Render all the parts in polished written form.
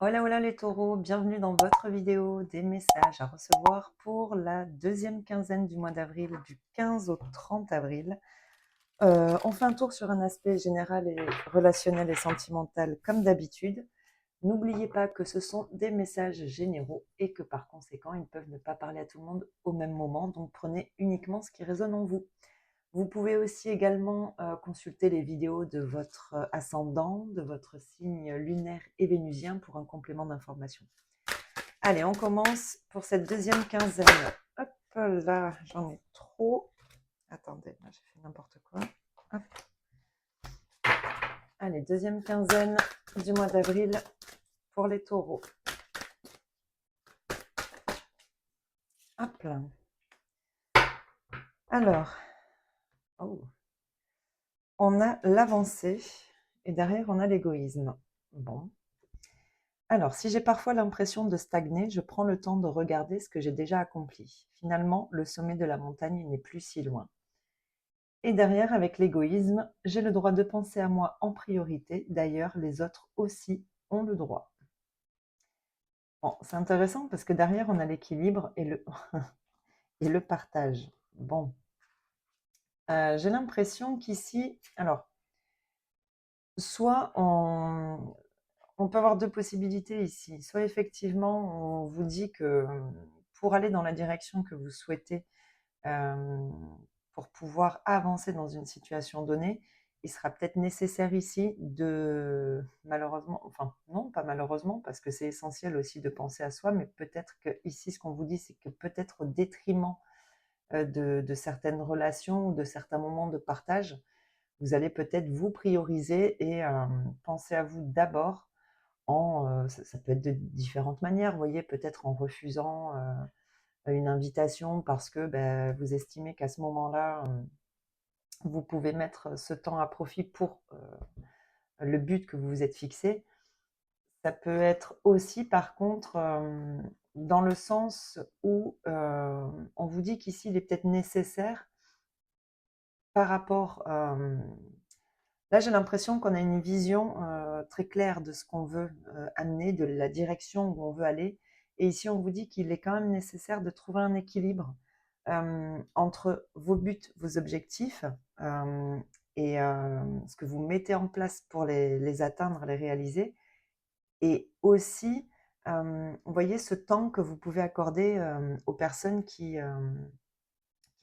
Hola hola les taureaux, bienvenue dans votre vidéo des messages à recevoir pour la deuxième quinzaine du mois d'avril, du 15 au 30 avril. On fait un tour sur un aspect général et relationnel et sentimental comme d'habitude. N'oubliez pas que ce sont des messages généraux et que par conséquent, ils peuvent ne pas parler à tout le monde au même moment, donc prenez uniquement ce qui résonne en vous. Vous pouvez aussi également consulter les vidéos de votre ascendant, de votre signe lunaire et vénusien pour un complément d'information. Allez, on commence pour cette deuxième quinzaine. Hop là, j'en ai trop. Attendez, là j'ai fait n'importe quoi. Hop. Allez, deuxième quinzaine du mois d'avril pour les taureaux. Hop là. Alors, oh, on a l'avancée et derrière on a l'égoïsme. Bon. Alors, si j'ai parfois l'impression de stagner, je prends le temps de regarder ce que j'ai déjà accompli. Finalement, le sommet de la montagne n'est plus si loin. Et derrière, avec l'égoïsme, j'ai le droit de penser à moi en priorité. D'ailleurs, les autres aussi ont le droit. Bon, c'est intéressant parce que derrière, on a l'équilibre et et le partage. Bon, j'ai l'impression qu'ici, alors, soit on peut avoir deux possibilités ici. Soit effectivement, on vous dit que pour aller dans la direction que vous souhaitez, pour pouvoir avancer dans une situation donnée, il sera peut-être nécessaire ici de, malheureusement, enfin non, pas malheureusement, parce que c'est essentiel aussi de penser à soi, mais peut-être que ici, ce qu'on vous dit, c'est que peut-être au détriment de certaines relations ou de certains moments de partage, vous allez peut-être vous prioriser et penser à vous d'abord ça peut être de différentes manières, vous voyez, peut-être en refusant une invitation parce que vous estimez qu'à ce moment-là, vous pouvez mettre ce temps à profit pour le but que vous vous êtes fixé. Ça peut être aussi, par contre, dans le sens où on vous dit qu'ici, il est peut-être nécessaire par rapport... là, j'ai l'impression qu'on a une vision très claire de ce qu'on veut amener, de la direction où on veut aller. Et ici, on vous dit qu'il est quand même nécessaire de trouver un équilibre entre vos buts, vos objectifs et ce que vous mettez en place pour les atteindre, les réaliser. Et aussi, vous voyez, ce temps que vous pouvez accorder aux personnes qui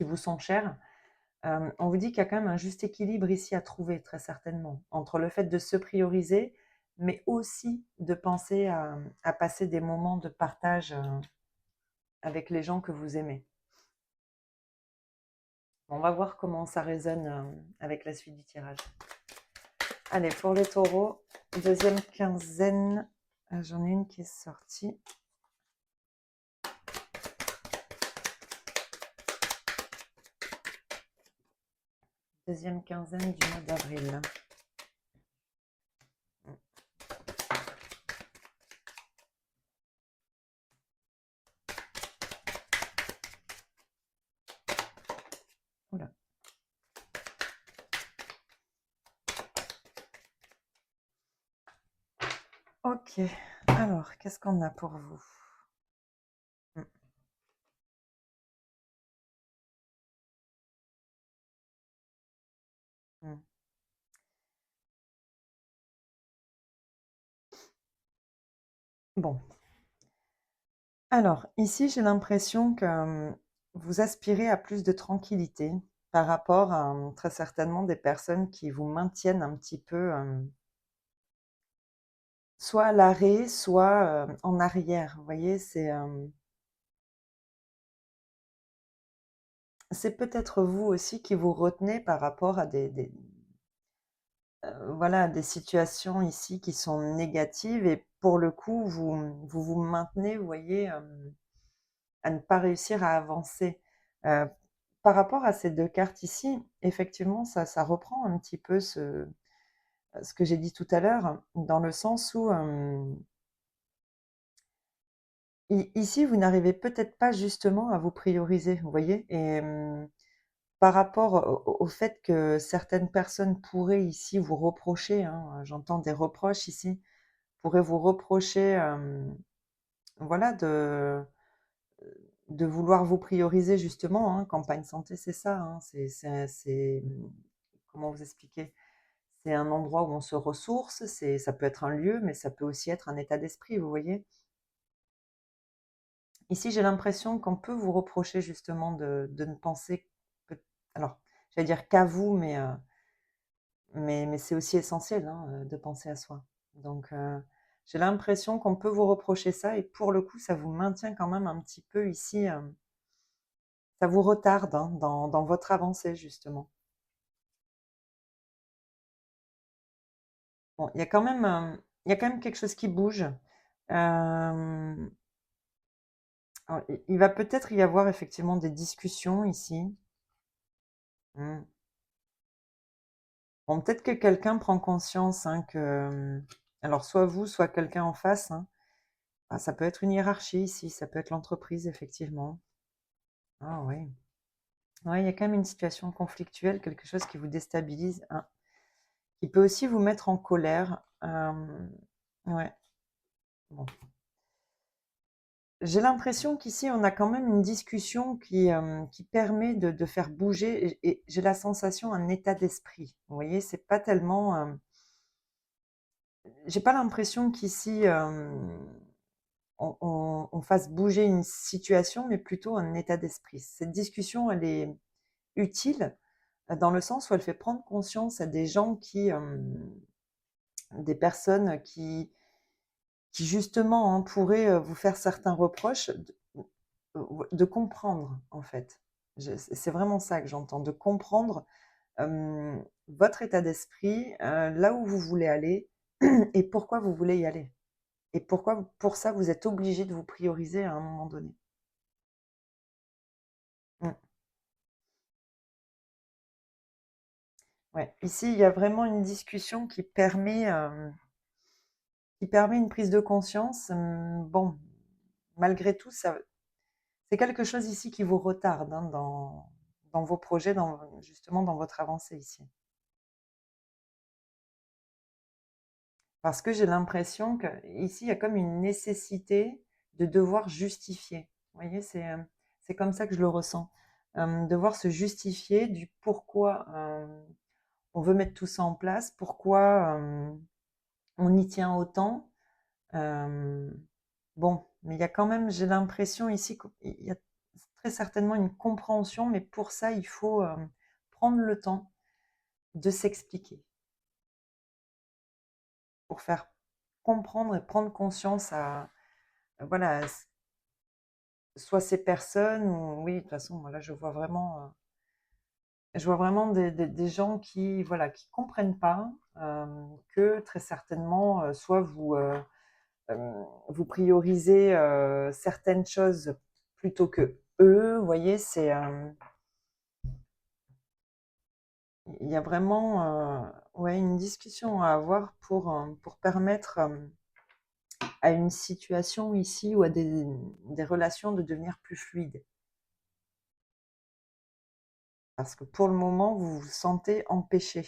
vous sont chères. On vous dit qu'il y a quand même un juste équilibre ici à trouver, très certainement, entre le fait de se prioriser, mais aussi de penser à passer des moments de partage avec les gens que vous aimez. On va voir comment ça résonne avec la suite du tirage. Allez, pour les taureaux, deuxième quinzaine, j'en ai une qui est sortie. Deuxième quinzaine du mois d'avril. Oula. Ok, alors, qu'est-ce qu'on a pour vous? Hmm. Bon. Alors, ici, j'ai l'impression que vous aspirez à plus de tranquillité par rapport à très certainement des personnes qui vous maintiennent un petit peu soit à l'arrêt, soit en arrière. Vous voyez, c'est peut-être vous aussi qui vous retenez par rapport à voilà, des situations ici qui sont négatives et pour le coup, vous maintenez, vous voyez, à ne pas réussir à avancer. Par rapport à ces 2 cartes ici, effectivement, ça reprend un petit peu ce que j'ai dit tout à l'heure, dans le sens où, ici, vous n'arrivez peut-être pas justement à vous prioriser, vous voyez? Et par rapport au fait que certaines personnes pourraient ici vous reprocher, hein, j'entends des reproches ici, pourrait vous reprocher, voilà, de vouloir vous prioriser justement, hein. Campagne santé, c'est ça, hein. Comment vous expliquer? C'est un endroit où on se ressource, ça peut être un lieu, mais ça peut aussi être un état d'esprit, vous voyez? Ici, j'ai l'impression qu'on peut vous reprocher justement de ne penser peut alors, j'allais dire qu'à vous, mais c'est aussi essentiel, hein, de penser à soi. Donc, j'ai l'impression qu'on peut vous reprocher ça et pour le coup, ça vous maintient quand même un petit peu ici, ça vous retarde, hein, dans votre avancée justement. Bon, il y a quand même quelque chose qui bouge. Hem, alors il va peut-être y avoir effectivement des discussions ici. Mmh. Bon, peut-être que quelqu'un prend conscience, hein, que, alors soit vous, soit quelqu'un en face, hein. Ah, ça peut être une hiérarchie ici, ça peut être l'entreprise effectivement. Ah oui. Ouais, il y a quand même une situation conflictuelle, quelque chose qui vous déstabilise, hein, qui peut aussi vous mettre en colère. Ouais, bon. J'ai l'impression qu'ici, on a quand même une discussion qui permet de faire bouger et j'ai la sensation un état d'esprit. Vous voyez? C'est pas tellement, j'ai pas l'impression qu'ici, on fasse bouger une situation, mais plutôt un état d'esprit. Cette discussion, elle est utile, dans le sens où elle fait prendre conscience à des gens des personnes qui justement, hein, pourraient, vous faire certains reproches, de comprendre, en fait. C'est vraiment ça que j'entends, de comprendre, votre état d'esprit, là où vous voulez aller et pourquoi vous voulez y aller et pourquoi pour ça vous êtes obligé de vous prioriser à un moment donné. Mmh. Ouais, ici, il y a vraiment une discussion qui permet une prise de conscience. Bon, malgré tout, ça c'est quelque chose ici qui vous retarde, hein, dans vos projets, justement dans votre avancée ici. Parce que j'ai l'impression qu'ici, il y a comme une nécessité de devoir justifier. Vous voyez, c'est comme ça que je le ressens. Devoir se justifier du pourquoi, on veut mettre tout ça en place, pourquoi, on y tient autant. Hem, bon, mais il y a quand même, j'ai l'impression ici qu'il y a très certainement une compréhension, mais pour ça, il faut, prendre le temps de s'expliquer, pour faire comprendre et prendre conscience à, voilà, soit ces personnes ou oui, de toute façon, moi là, je vois vraiment des gens qui, voilà, qui comprennent pas, que très certainement, soit vous priorisez, certaines choses plutôt que eux, vous voyez? Il y a vraiment, ouais, une discussion à avoir pour permettre, à une situation ici ou à des relations de devenir plus fluides. Parce que pour le moment, vous vous sentez empêché,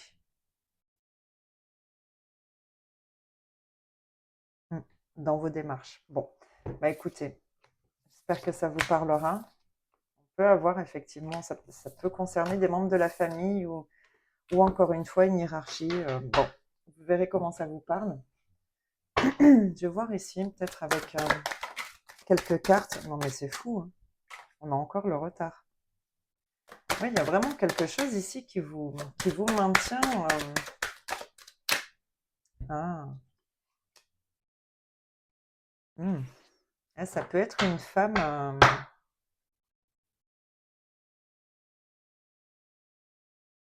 mmh, dans vos démarches. Bon, bah, écoutez, j'espère que ça vous parlera. On peut avoir effectivement, ça peut concerner des membres de la famille ou encore une fois une hiérarchie, bon, vous verrez comment ça vous parle. Je vais voir ici, peut-être avec, quelques cartes. Non mais c'est fou, hein, on a encore le retard. Oui, il y a vraiment quelque chose ici qui vous maintient, ah, mmh. Ah, ça peut être une femme,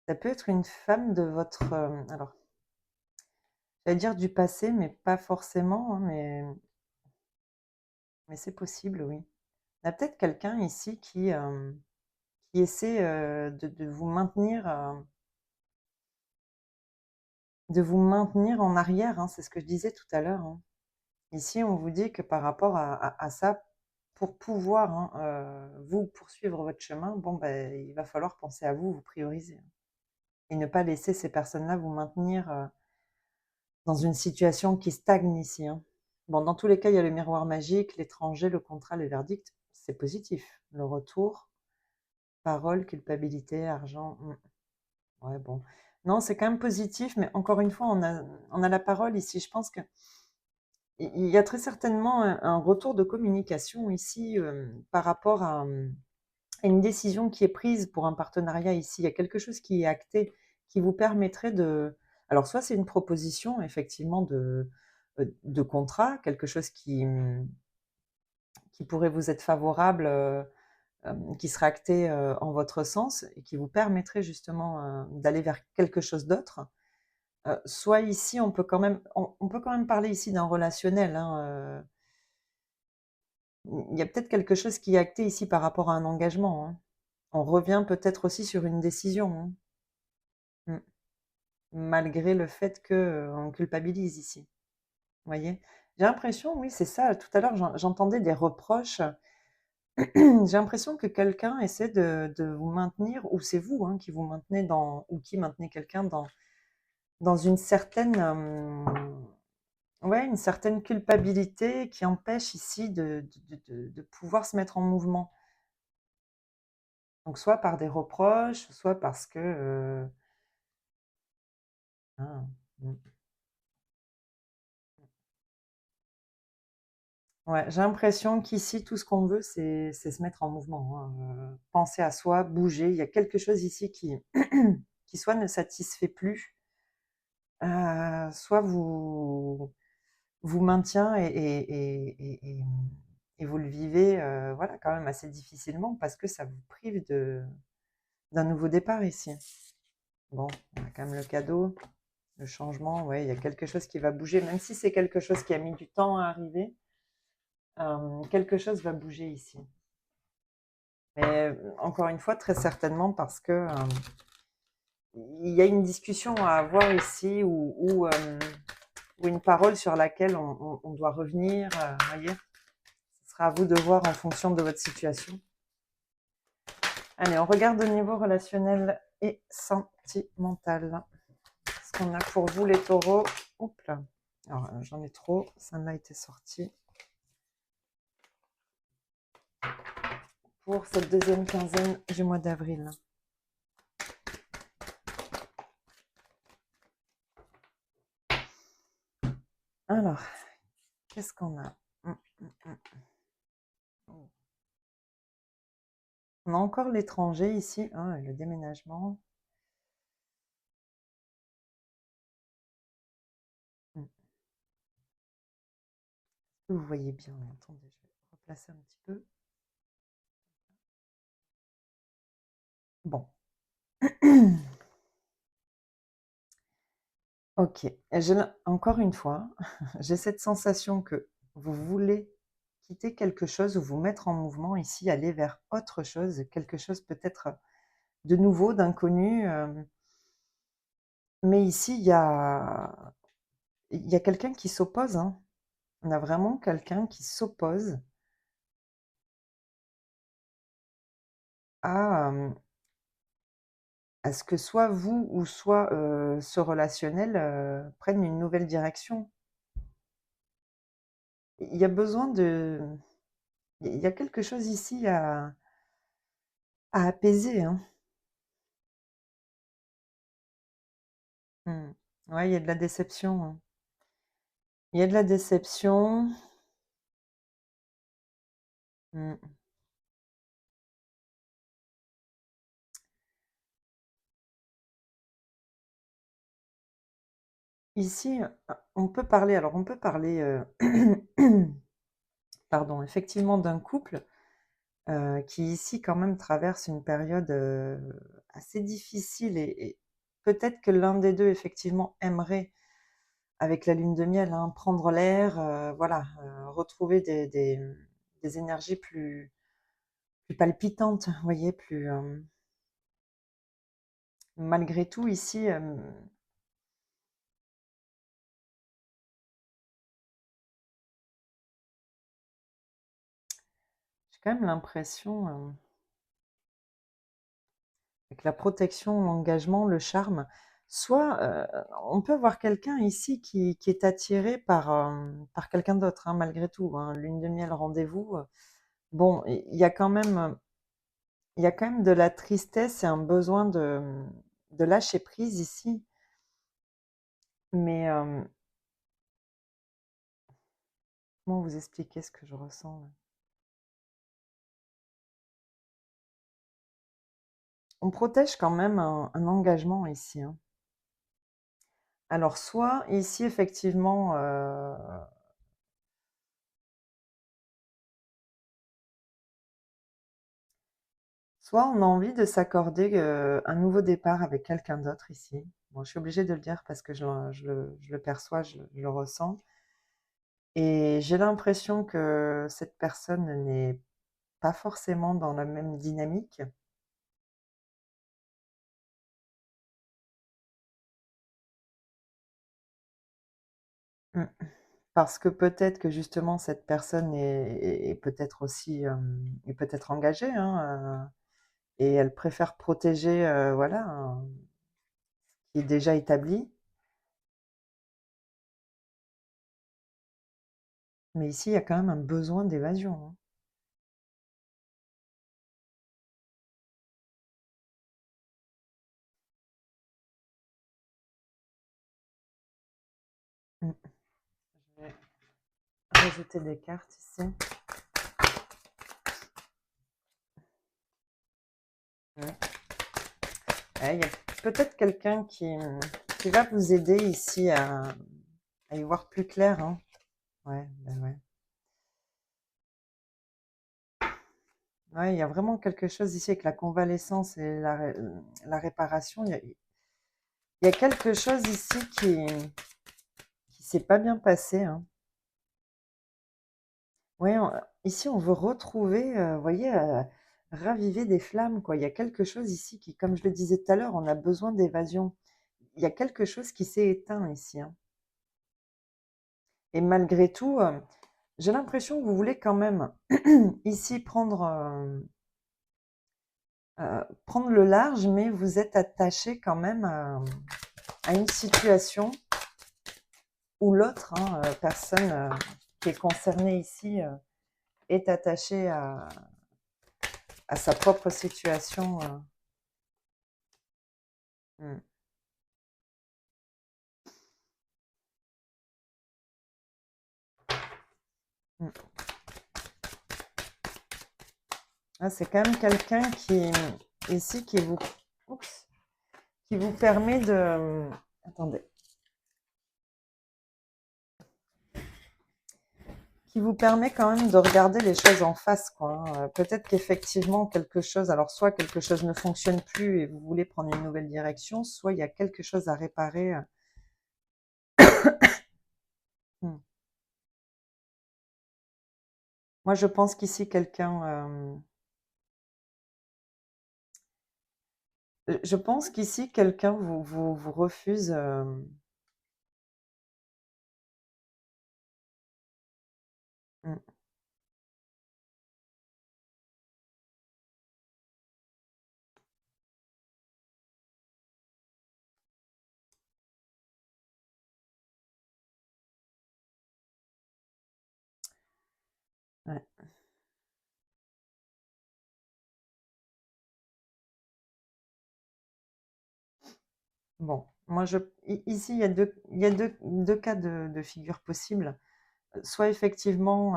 ça peut être une femme de votre, alors, j'allais dire du passé, mais pas forcément, hein, mais c'est possible, oui. Il y a peut-être quelqu'un ici qui essaie, de vous maintenir en arrière, hein, c'est ce que je disais tout à l'heure, hein. Ici, on vous dit que par rapport à ça, pour pouvoir, hein, vous poursuivre votre chemin, bon, ben, il va falloir penser à vous, vous prioriser, hein, et ne pas laisser ces personnes-là vous maintenir, dans une situation qui stagne ici, hein. Bon, dans tous les cas, il y a le miroir magique, l'étranger, le contrat, le verdict. C'est positif. Le retour, parole, culpabilité, argent. Ouais, bon. Non, c'est quand même positif, mais encore une fois, on a la parole ici. Je pense que il y a très certainement un retour de communication ici par rapport à une décision qui est prise pour un partenariat ici. Il y a quelque chose qui est acté, qui vous permettrait de... Alors, soit c'est une proposition, effectivement, de contrat, quelque chose qui pourrait vous être favorable, qui serait acté en votre sens et qui vous permettrait justement d'aller vers quelque chose d'autre. Soit ici, on peut quand même parler ici d'un relationnel, hein, il y a peut-être quelque chose qui est acté ici par rapport à un engagement, hein. On revient peut-être aussi sur une décision, hein. Malgré le fait qu'on culpabilise ici. Vous voyez? J'ai l'impression, oui, c'est ça, tout à l'heure, j'entendais des reproches. J'ai l'impression que quelqu'un essaie de vous maintenir, ou c'est vous, hein, qui vous maintenez ou qui maintenez quelqu'un dans une certaine, ouais, une certaine culpabilité qui empêche ici de pouvoir se mettre en mouvement. Donc soit par des reproches, soit parce que, ah, mmh. Ouais, j'ai l'impression qu'ici, tout ce qu'on veut, c'est se mettre en mouvement, hein, penser à soi, bouger. Il y a quelque chose ici qui qui soit ne satisfait plus, soit vous maintient et vous le vivez, voilà, quand même assez difficilement parce que ça vous prive d'un nouveau départ ici. Bon, on a quand même le cadeau, le changement, ouais, il y a quelque chose qui va bouger, même si c'est quelque chose qui a mis du temps à arriver, quelque chose va bouger ici. Mais encore une fois, très certainement parce que il y a une discussion à avoir ici ou une parole sur laquelle on doit revenir. Voyez, ce sera à vous de voir en fonction de votre situation. Allez, on regarde au niveau relationnel et sentimental. Ce qu'on a pour vous, les taureaux. Oups là. Alors, j'en ai trop. Celle-là a été sortie. Pour cette deuxième quinzaine du mois d'avril. Alors, qu'est-ce qu'on a? On a encore l'étranger ici, hein, le déménagement. Vous voyez bien, attendez, je vais replacer un petit peu. Bon. Ok, encore une fois, j'ai cette sensation que vous voulez quitter quelque chose ou vous mettre en mouvement ici, aller vers autre chose, quelque chose peut-être de nouveau, d'inconnu. Mais ici, il y a quelqu'un qui s'oppose, hein. On a vraiment quelqu'un qui s'oppose à, à ce que soit vous ou soit ce relationnel prenne une nouvelle direction. Il y a besoin de... Il y a quelque chose ici à apaiser, hein. Ouais, il y a de la déception, hein. Il y a de la déception. Mmh. Ici, on peut parler, pardon, effectivement d'un couple, qui ici quand même traverse une période, assez difficile et peut-être que l'un des 2 effectivement aimerait, avec la lune de miel, hein, prendre l'air, voilà, retrouver des énergies plus palpitantes, vous voyez? Malgré tout ici, j'ai quand même l'impression, avec la protection, l'engagement, le charme, soit, on peut voir quelqu'un ici qui est attiré par quelqu'un d'autre, hein, malgré tout, hein. Lune de miel, rendez-vous, bon, il y a quand même de la tristesse et un besoin de lâcher prise ici, mais, comment vous expliquer ce que je ressens là? On protège quand même un engagement ici, hein. Alors soit ici effectivement, soit on a envie de s'accorder, un nouveau départ avec quelqu'un d'autre ici. Bon, je suis obligée de le dire parce que je le perçois, je le ressens et j'ai l'impression que cette personne n'est pas forcément dans la même dynamique. Mmh. Parce que peut-être que justement cette personne est peut-être aussi, est peut-être engagée, hein, et elle préfère protéger, voilà, qui est déjà établi. Mais ici, il y a quand même un besoin d'évasion, hein. Mmh. Je vais rajouter des cartes ici. Ouais. Ouais, il y a peut-être quelqu'un qui va vous aider ici à y voir plus clair, hein. Ouais, ben ouais. Ouais, il y a vraiment quelque chose ici avec la convalescence et la réparation. Il y a quelque chose ici qui s'est pas bien passé, hein. Ouais, ici, on veut retrouver, vous voyez, raviver des flammes, quoi. Il y a quelque chose ici qui, comme je le disais tout à l'heure, on a besoin d'évasion. Il y a quelque chose qui s'est éteint ici, hein. Et malgré tout, j'ai l'impression que vous voulez quand même ici prendre le large, mais vous êtes attaché quand même à une situation où l'autre, hein, personne qui est concernée ici, est attachée à sa propre situation. Mm, mm. Ah, c'est quand même quelqu'un ici, oups, qui vous permet attendez, qui vous permet quand même de regarder les choses en face, quoi, hein. Peut-être qu'effectivement quelque chose, alors soit quelque chose ne fonctionne plus et vous voulez prendre une nouvelle direction, soit il y a quelque chose à réparer. Hmm. Moi, je pense qu'ici je pense qu'ici quelqu'un vous refuse. Hmm, ouais. Bon, ici, il y a deux cas de figure possibles. Soit effectivement,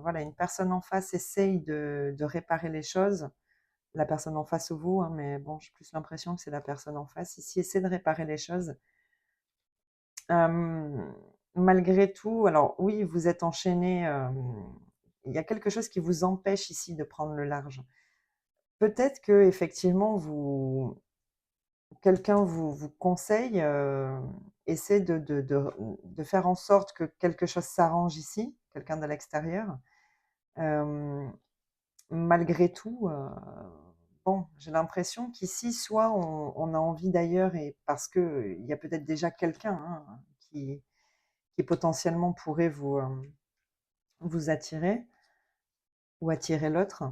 voilà, une personne en face essaye de réparer les choses, la personne en face ou vous, hein, mais bon, j'ai plus l'impression que c'est la personne en face ici, essaie de réparer les choses. Malgré tout, alors oui, vous êtes enchaîné, il y a quelque chose qui vous empêche ici de prendre le large. Peut-être que effectivement quelqu'un vous conseille, essaie de faire en sorte que quelque chose s'arrange ici, quelqu'un de l'extérieur. Hem, Malgré tout, bon, j'ai l'impression qu'ici, soit on a envie d'ailleurs et parce qu'il y a peut-être déjà quelqu'un, hein, qui potentiellement pourrait vous attirer ou attirer l'autre.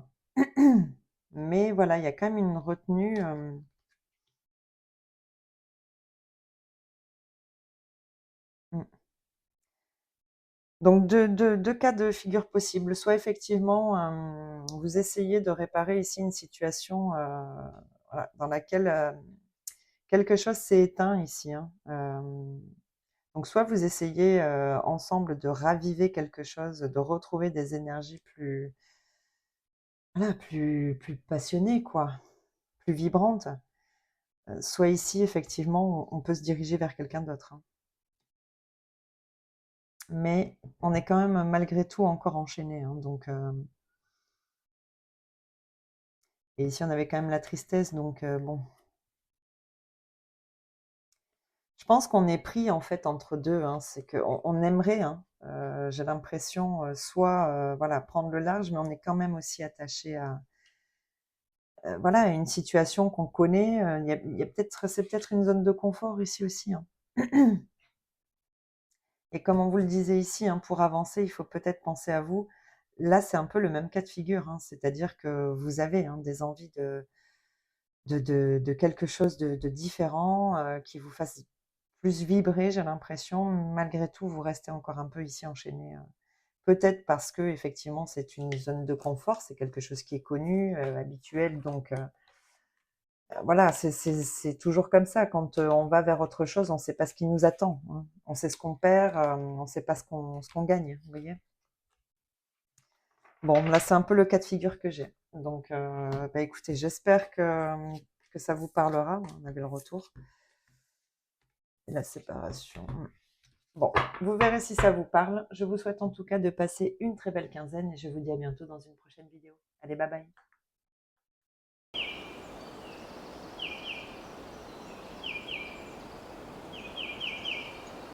Mais voilà, il y a quand même une retenue, Donc 2 cas de figure possibles. Soit effectivement, vous essayez de réparer ici une situation, voilà, dans laquelle, quelque chose s'est éteint ici, hein. Donc soit vous essayez, ensemble de raviver quelque chose, de retrouver des énergies plus voilà, plus passionnées quoi, plus vibrantes. Soit ici effectivement on peut se diriger vers quelqu'un d'autre, hein. Mais on est quand même malgré tout encore enchaînés, hein, donc et ici on avait quand même la tristesse donc bon. Je pense qu'on est pris en fait entre 2, hein. C'est qu'on aimerait, hein, j'ai l'impression, soit, voilà, prendre le large, mais on est quand même aussi attaché à, voilà, à une situation qu'on connaît, il y a peut-être c'est peut-être une zone de confort ici aussi, hein. Et comme on vous le disait ici, hein, pour avancer, il faut peut-être penser à vous. Là, c'est un peu le même cas de figure, hein, c'est-à-dire que vous avez, hein, des envies de quelque chose de différent, qui vous fasse plus vibrer, j'ai l'impression. Malgré tout, vous restez encore un peu ici enchaîné. Peut-être parce que effectivement, c'est une zone de confort, c'est quelque chose qui est connu, habituel, donc voilà, c'est toujours comme ça. Quand, on va vers autre chose, on ne sait pas ce qui nous attend, hein. On sait ce qu'on perd, on ne sait pas ce qu'on gagne, vous voyez? Bon, là, c'est un peu le cas de figure que j'ai. Donc, bah, écoutez, j'espère que ça vous parlera. On avait le retour et la séparation. Bon, vous verrez si ça vous parle. Je vous souhaite en tout cas de passer une très belle quinzaine et je vous dis à bientôt dans une prochaine vidéo. Allez, bye bye.